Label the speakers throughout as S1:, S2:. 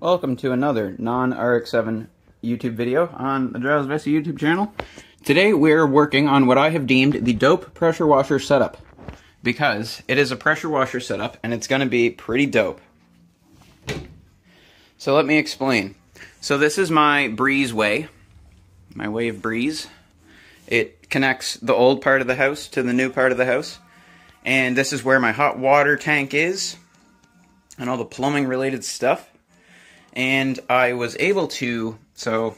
S1: Welcome to another non-RX-7 YouTube video on the Drowsy YouTube channel. Today we're working on what I have deemed the dope pressure washer setup, because it is a pressure washer setup and it's going to be pretty dope. So let me explain. So this is my breezeway, my way of breeze. It connects the old part of the house to the new part of the house, and this is where my hot water tank is and all the plumbing related stuff. And I was able to, so,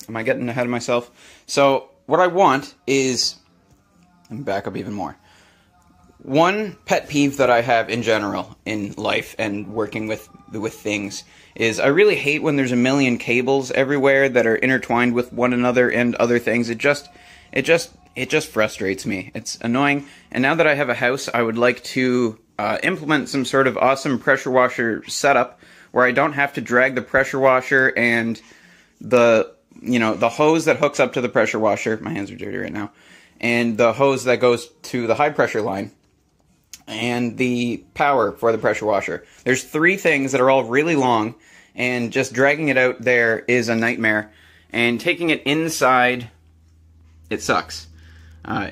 S1: am I getting ahead of myself? So, what I want is, let me back up even more. One pet peeve that I have in general in life and working with things is I really hate when there's a million cables everywhere that are intertwined with one another and other things. It just frustrates me. It's annoying. And now that I have a house, I would like to implement some sort of awesome pressure washer setup where I don't have to drag the pressure washer and the hose that hooks up to the pressure washer, my hands are dirty right now, and the hose that goes to the high pressure line, and the power for the pressure washer. There's three things that are all really long, and just dragging it out there is a nightmare, and taking it inside, it sucks,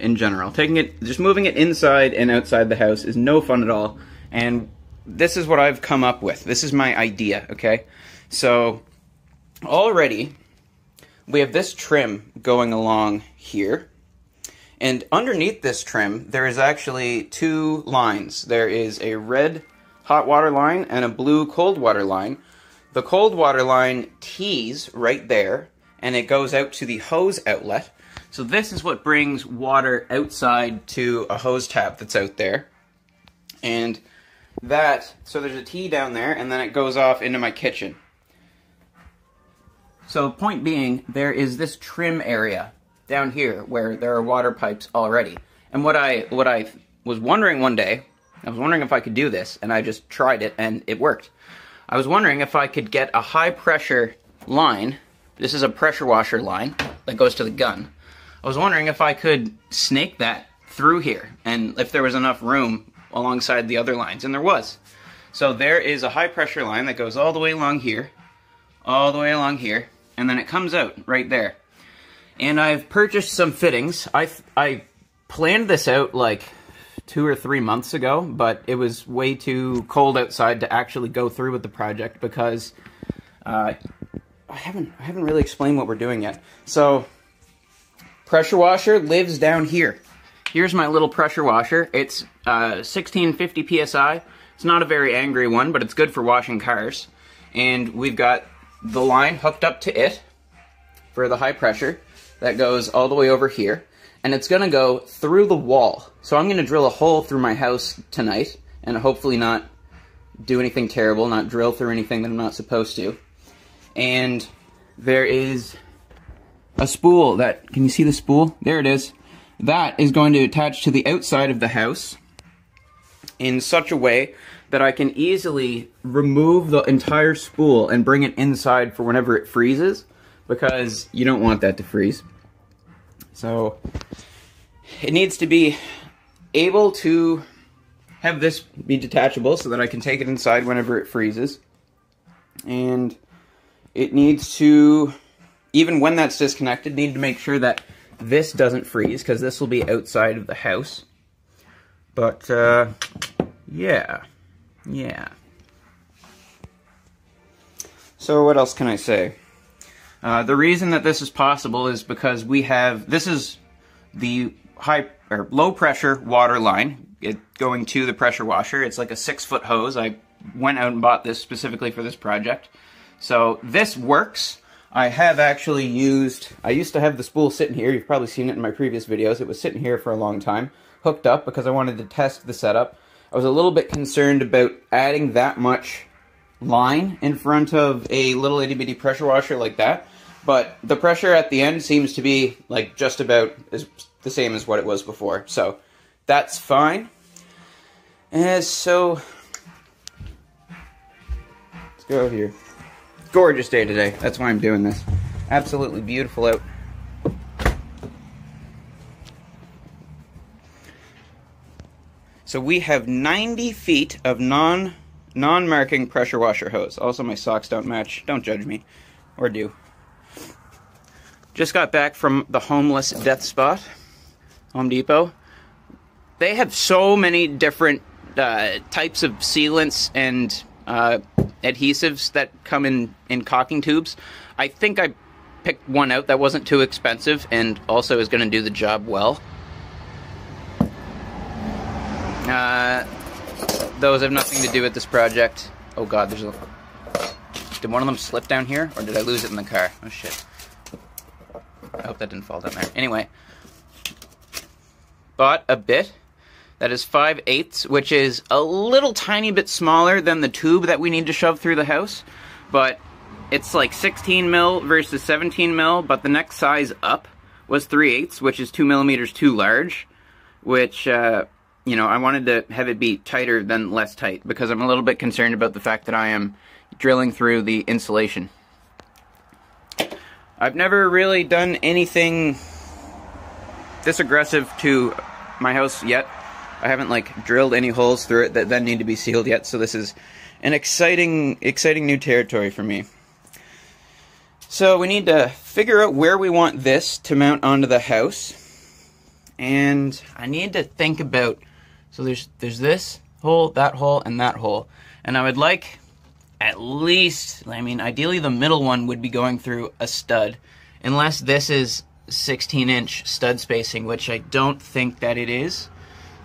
S1: in general. Just moving it inside and outside the house is no fun at all, and this is what I've come up with. This is my idea, okay? So, already, we have this trim going along here. And underneath this trim, there is actually two lines. There is a red hot water line and a blue cold water line. The cold water line tees right there, and it goes out to the hose outlet. So this is what brings water outside to a hose tap that's out there. And so there's a T down there, and then it goes off into my kitchen. So point being, there is this trim area down here where there are water pipes already. And what I was wondering one day, I was wondering if I could do this, and I just tried it, and it worked. I was wondering if I could get a high pressure line. This is a pressure washer line that goes to the gun. I was wondering if I could snake that through here, and if there was enough room alongside the other lines, and there was. So there is a high pressure line that goes all the way along here, and then it comes out right there. And I've purchased some fittings. I planned this out like 2 or 3 months ago, but it was way too cold outside to actually go through with the project because I haven't really explained what we're doing yet. So pressure washer lives down here. Here's my little pressure washer. It's 1650 PSI. It's not a very angry one, but it's good for washing cars. And we've got the line hooked up to it for the high pressure that goes all the way over here. And it's going to go through the wall. So I'm going to drill a hole through my house tonight and hopefully not do anything terrible, not drill through anything that I'm not supposed to. And there is a spool that, can you see the spool? There it is. That is going to attach to the outside of the house in such a way that I can easily remove the entire spool and bring it inside for whenever it freezes, because you don't want that to freeze. So it needs to be able to have this be detachable so that I can take it inside whenever it freezes. And it needs to, even when that's disconnected, need to make sure that this doesn't freeze, because this will be outside of the house. But, yeah. So what else can I say? The reason that this is possible is because this is the low pressure water line going to the pressure washer. It's like a 6-foot hose. I went out and bought this specifically for this project. So this works. I used to have the spool sitting here. You've probably seen it in my previous videos. It was sitting here for a long time, hooked up because I wanted to test the setup. I was a little bit concerned about adding that much line in front of a little itty-bitty pressure washer like that, but the pressure at the end seems to be like just about the same as what it was before, so that's fine. And so, let's go here. Gorgeous day today. That's why I'm doing this. Absolutely beautiful out. So we have 90 feet of non-marking pressure washer hose. Also, my socks don't match. Don't judge me. Or do. Just got back from the Homeless Death Spot, Home Depot. They have so many different types of sealants and adhesives that come in caulking tubes. I think I picked one out that wasn't too expensive and also is going to do the job well. Those have nothing to do with this project. Oh god, there's a... Did one of them slip down here? Or did I lose it in the car? Oh shit. I hope that didn't fall down there. Anyway. Bought a bit that is 5/8, which is a little tiny bit smaller than the tube that we need to shove through the house. But it's like 16 mil versus 17 mil, but the next size up was 3/8, which is 2 millimeters too large. Which, you know, I wanted to have it be tighter than less tight, because I'm a little bit concerned about the fact that I am drilling through the insulation. I've never really done anything this aggressive to my house yet. I haven't like drilled any holes through it that then need to be sealed yet, so this is an exciting new territory for me. So we need to figure out where we want this to mount onto the house, and I need to think about, so there's this hole, and that hole, and I would like at least, I mean, ideally the middle one would be going through a stud, unless this is 16-inch stud spacing, which I don't think that it is.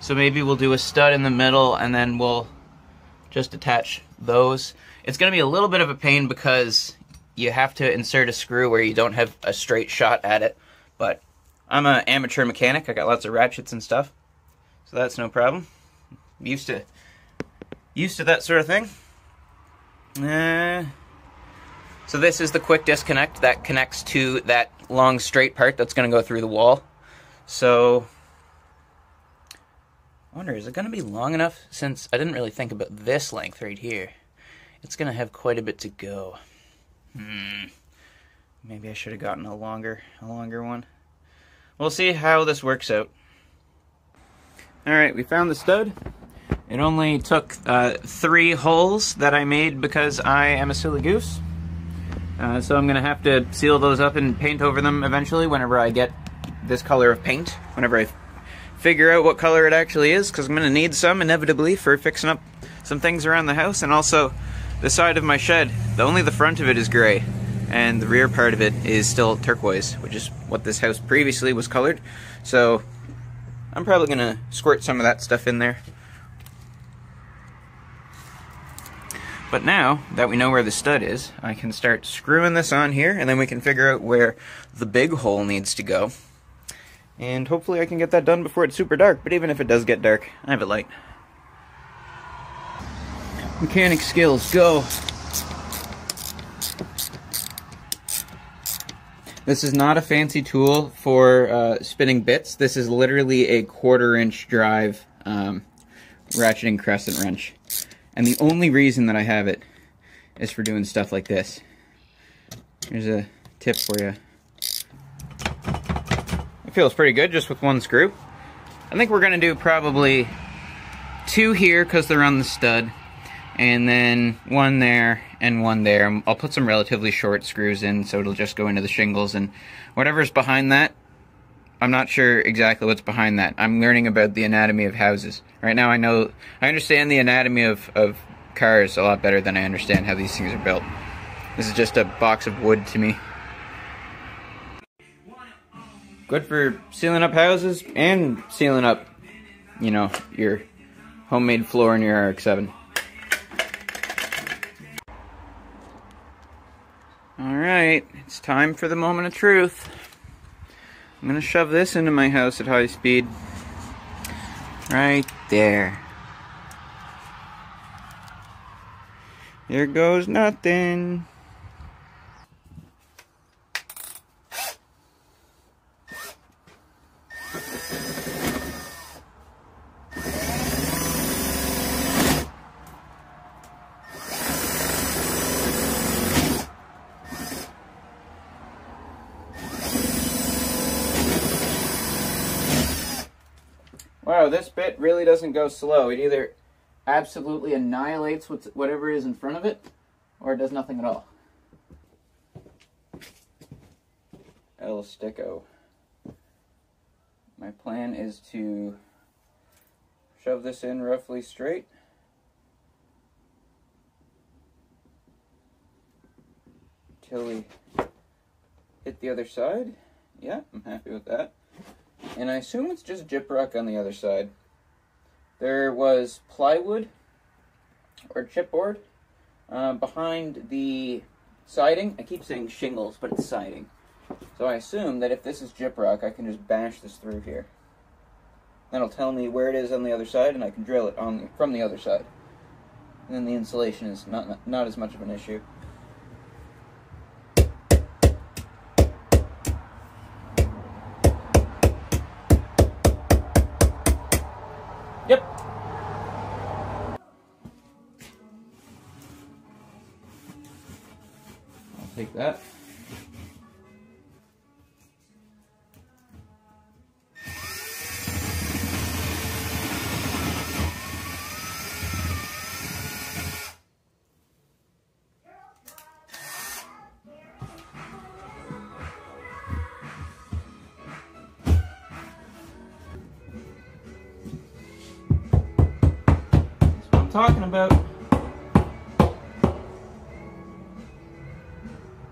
S1: So maybe we'll do a stud in the middle, and then we'll just attach those. It's going to be a little bit of a pain because you have to insert a screw where you don't have a straight shot at it, but I'm an amateur mechanic. I got lots of ratchets and stuff, so that's no problem. Used to that sort of thing. So this is the quick disconnect that connects to that long straight part that's going to go through the wall. So I wonder, is it going to be long enough, since I didn't really think about this length right here. It's going to have quite a bit to go. Maybe I should have gotten a longer one. We'll see how this works out. Alright, we found the stud. It only took 3 holes that I made because I am a silly goose. So I'm going to have to seal those up and paint over them eventually whenever I get this color of paint. Whenever I figure out what color it actually is, because I'm going to need some inevitably for fixing up some things around the house. And also the side of my shed, only the front of it is gray, and the rear part of it is still turquoise, which is what this house previously was colored. So I'm probably going to squirt some of that stuff in there. But now that we know where the stud is, I can start screwing this on here, and then we can figure out where the big hole needs to go. And hopefully I can get that done before it's super dark, but even if it does get dark, I have a light. Mechanic skills, go! This is not a fancy tool for spinning bits. This is literally a 1/4-inch drive ratcheting crescent wrench. And the only reason that I have it is for doing stuff like this. Here's a tip for you. It feels pretty good just with one screw. I think we're going to do probably 2 here because they're on the stud, and then 1 there and 1 there. I'll put some relatively short screws in so it'll just go into the shingles, and whatever's behind that, I'm not sure exactly what's behind that. I'm learning about the anatomy of houses. Right now I understand the anatomy of cars a lot better than I understand how these things are built. This is just a box of wood to me. Good for sealing up houses and sealing up, you know, your homemade floor in your RX-7. Alright, it's time for the moment of truth. I'm gonna shove this into my house at high speed. Right there. There goes nothing. Wow, this bit really doesn't go slow. It either absolutely annihilates whatever is in front of it, or it does nothing at all. El Sticko. My plan is to shove this in roughly straight. Till we hit the other side. Yeah, I'm happy with that. And I assume it's just gyprock on the other side. There was plywood or chipboard behind the siding. I keep saying shingles, but it's siding. So I assume that if this is gyprock, I can just bash this through here. That'll tell me where it is on the other side, and I can drill it from the other side. And then the insulation is not as much of an issue. Yep. I'll take that. Talking about.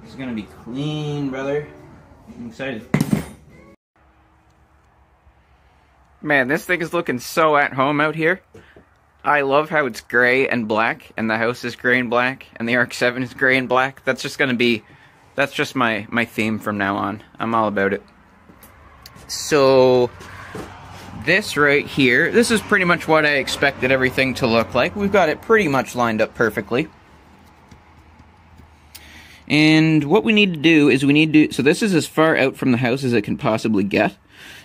S1: It's gonna be clean, brother. I'm excited. Man, this thing is looking so at home out here. I love how it's gray and black, and the house is gray and black, and the ARC-7 is gray and black. That's just gonna be, that's just my theme from now on. I'm all about it. So this right here, this is pretty much what I expected everything to look like. We've got it pretty much lined up perfectly. And what we need to do is so this is as far out from the house as it can possibly get.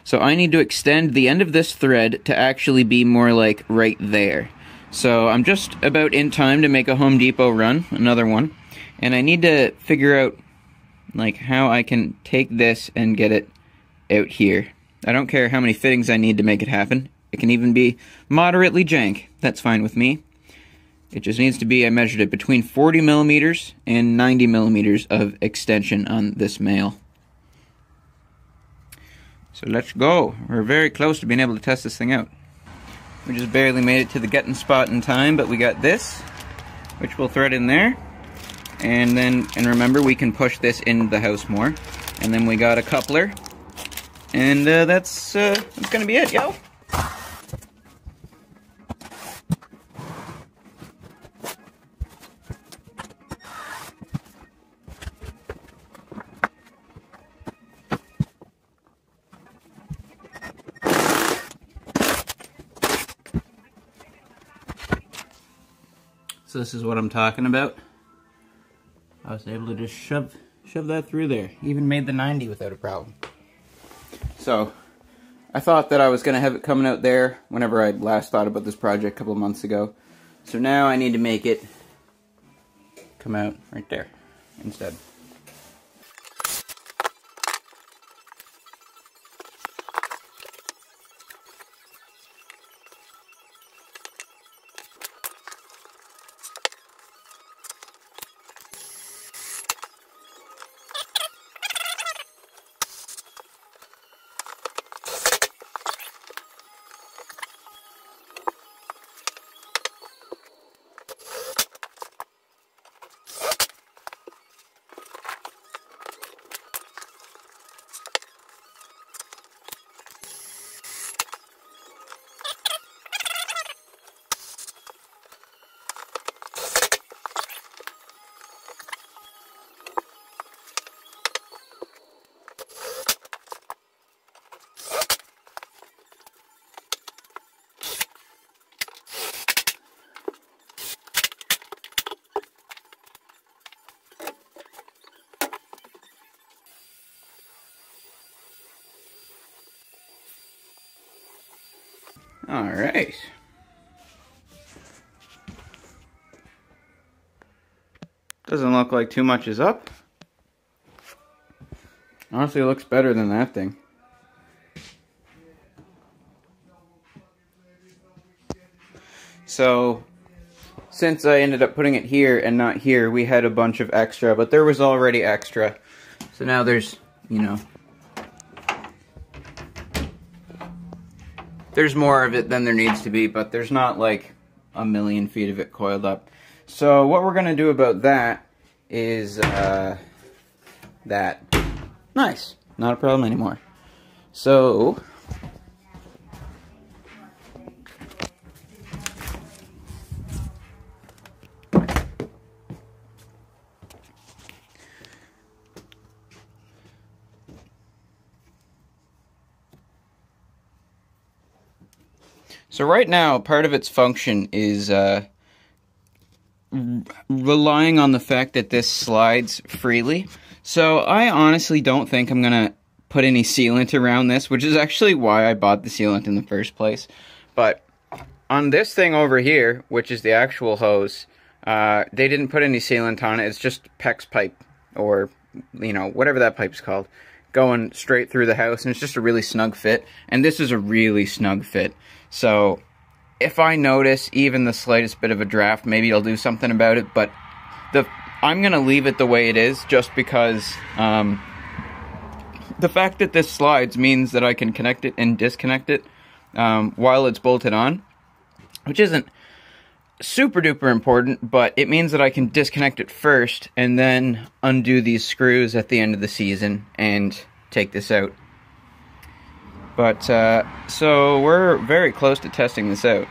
S1: So I need to extend the end of this thread to actually be more like right there. So I'm just about in time to make a Home Depot run, another one. And I need to figure out like how I can take this and get it out here. I don't care how many fittings I need to make it happen. It can even be moderately jank. That's fine with me. It just needs to be, I measured it, between 40 millimeters and 90 millimeters of extension on this male. So let's go. We're very close to being able to test this thing out. We just barely made it to the getting spot in time, but we got this, which we'll thread in there. And then, and remember, we can push this into the house more. And then we got a coupler. And that's gonna be it, yo. So this is what I'm talking about. I was able to just shove that through there. Even made the 90 without a problem. So, I thought that I was going to have it coming out there whenever I last thought about this project a couple of months ago. So now I need to make it come out right there instead. Alright. Doesn't look like too much is up. Honestly, it looks better than that thing. So since I ended up putting it here and not here, we had a bunch of extra, but there was already extra. So now there's, you know, there's more of it than there needs to be, but there's not like a million feet of it coiled up. So what we're gonna do about that is that. Nice, not a problem anymore. So right now, part of its function is relying on the fact that this slides freely. So I honestly don't think I'm going to put any sealant around this, which is actually why I bought the sealant in the first place. But on this thing over here, which is the actual hose, they didn't put any sealant on it. It's just PEX pipe, or, you know, whatever that pipe's called, going straight through the house, and it's just a really snug fit. And this is a really snug fit. So if I notice even the slightest bit of a draft, maybe I'll do something about it, but I'm going to leave it the way it is, just because the fact that this slides means that I can connect it and disconnect it while it's bolted on, which isn't super duper important, but it means that I can disconnect it first and then undo these screws at the end of the season and take this out. But, so we're very close to testing this out.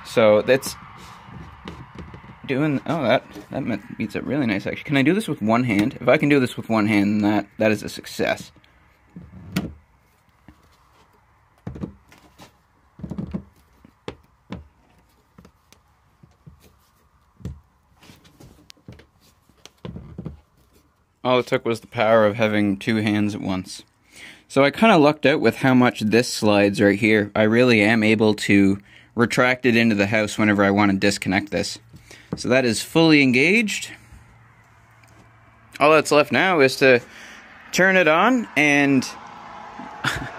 S1: So that's doing, oh, that meets up really nice, actually. Can I do this with one hand? If I can do this with one hand, then that is a success. All it took was the power of having two hands at once. So I kind of lucked out with how much this slides right here. I really am able to retract it into the house whenever I want to disconnect this. So that is fully engaged. All that's left now is to turn it on, and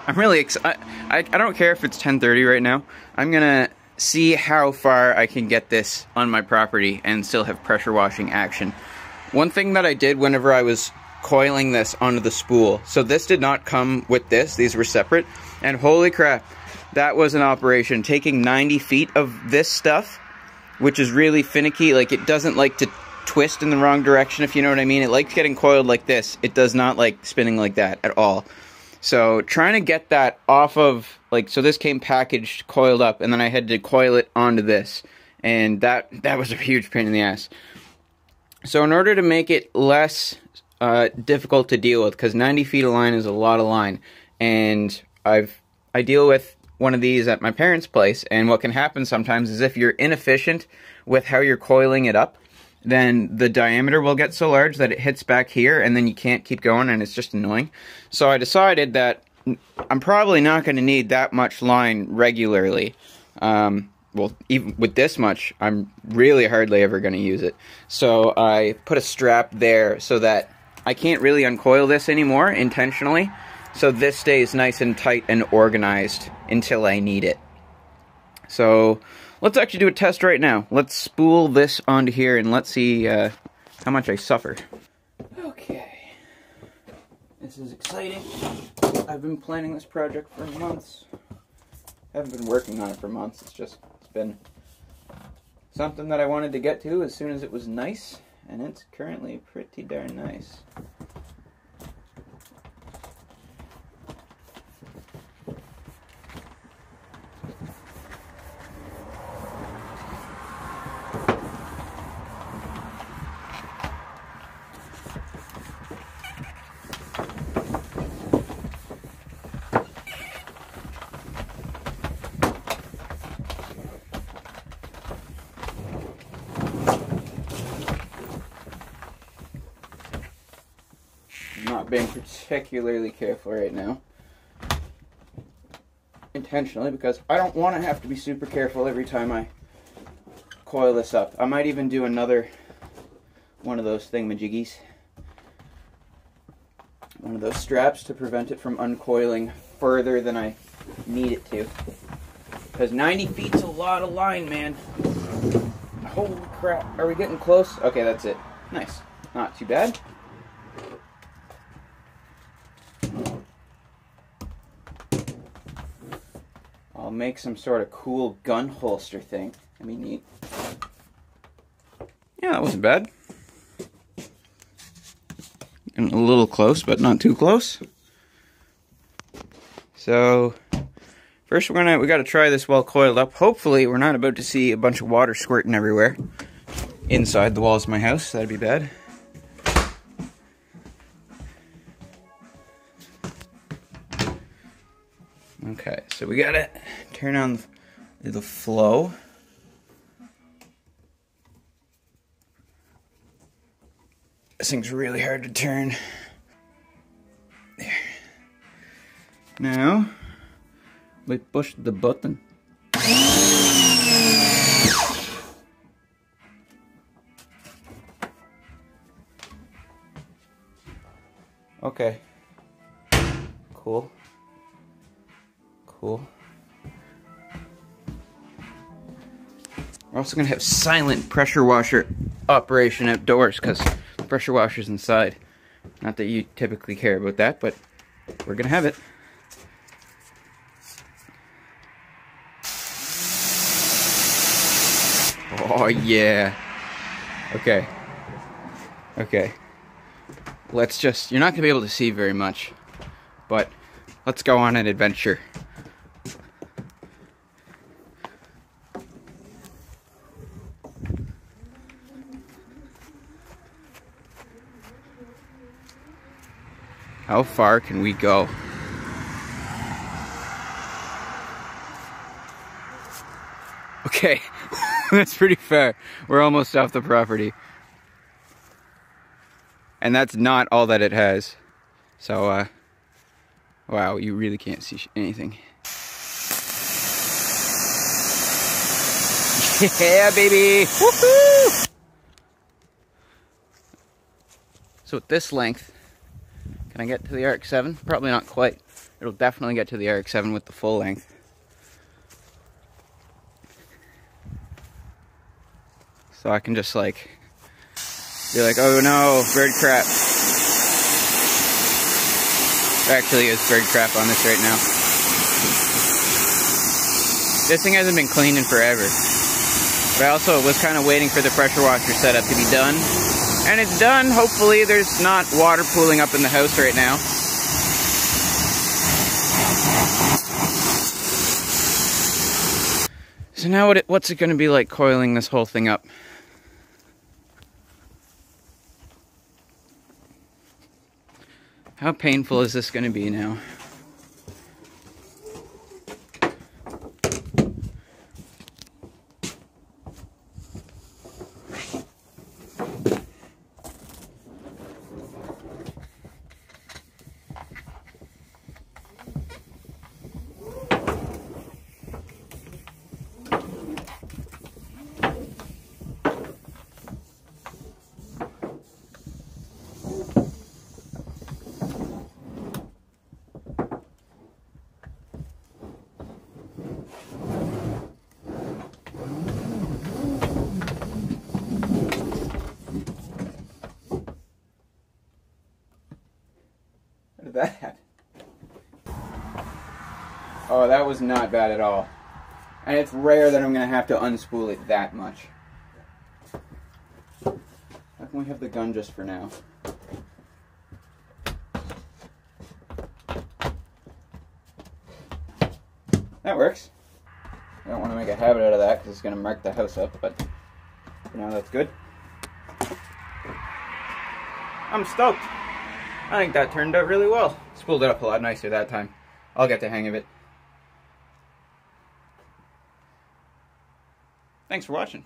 S1: I'm really excited. I don't care if it's 10:30 right now. I'm gonna see how far I can get this on my property and still have pressure washing action. One thing that I did whenever I was coiling this onto the spool, so this did not come with this, these were separate, and holy crap, that was an operation. Taking 90 feet of this stuff, which is really finicky, like it doesn't like to twist in the wrong direction, if you know what I mean. It likes getting coiled like this. It does not like spinning like that at all. So trying to get that off of, like, so this came packaged, coiled up, and then I had to coil it onto this, and that was a huge pain in the ass. So in order to make it less difficult to deal with, because 90 feet of line is a lot of line, and I deal with one of these at my parents' place, and what can happen sometimes is if you're inefficient with how you're coiling it up, then the diameter will get so large that it hits back here, and then you can't keep going, and it's just annoying. So I decided that I'm probably not going to need that much line regularly. Well, even with this much, I'm really hardly ever going to use it. So I put a strap there so that I can't really uncoil this anymore intentionally. So this stays nice and tight and organized until I need it. So let's actually do a test right now. Let's spool this onto here and let's see how much I suffer. Okay. This is exciting. I've been planning this project for months. I haven't been working on it for months. It's been something that I wanted to get to as soon as it was nice, and it's currently pretty darn nice. Not being particularly careful right now, intentionally, because I don't want to have to be super careful every time I coil this up. I might even do another one of those thingamajiggies, one of those straps, to prevent it from uncoiling further than I need it to, Because 90 feet's a lot of line, man. Holy crap. Are we getting close? Okay, that's it. Nice. Not too bad. I'll make some sort of cool gun holster thing. That'd be neat. Yeah, that wasn't bad. Getting a little close, but not too close. So, first we gotta try this well coiled up. Hopefully we're not about to see a bunch of water squirting everywhere inside the walls of my house. That'd be bad. Okay, so we gotta turn on the flow. This thing's really hard to turn. There. Now, we push the button. Okay. Cool. Cool. We're also going to have silent pressure washer operation outdoors because the pressure washer's inside. Not that you typically care about that, but we're going to have it. Oh yeah. Okay. Okay. Let's just, you're not going to be able to see very much, but let's go on an adventure. How far can we go? Okay, that's pretty far. We're almost off the property. And that's not all that it has. So, wow, you really can't see anything. Yeah, baby! Woohoo! So at this length, can I get to the RX-7? Probably not quite. It'll definitely get to the RX-7 with the full length. So I can just like, be like, oh no, bird crap. There actually is bird crap on this right now. This thing hasn't been cleaned in forever. But I also was kind of waiting for the pressure washer setup to be done. And it's done. Hopefully there's not water pooling up in the house right now. So now what's it going to be like coiling this whole thing up? How painful is this going to be now? That. Oh, that was not bad at all. And it's rare that I'm going to have to unspool it that much. How can we have the gun just for now? That works. I don't want to make a habit out of that because it's going to mark the house up, but for now that's good. I'm stoked. I think that turned out really well. Spooled it up a lot nicer that time. I'll get the hang of it. Thanks for watching.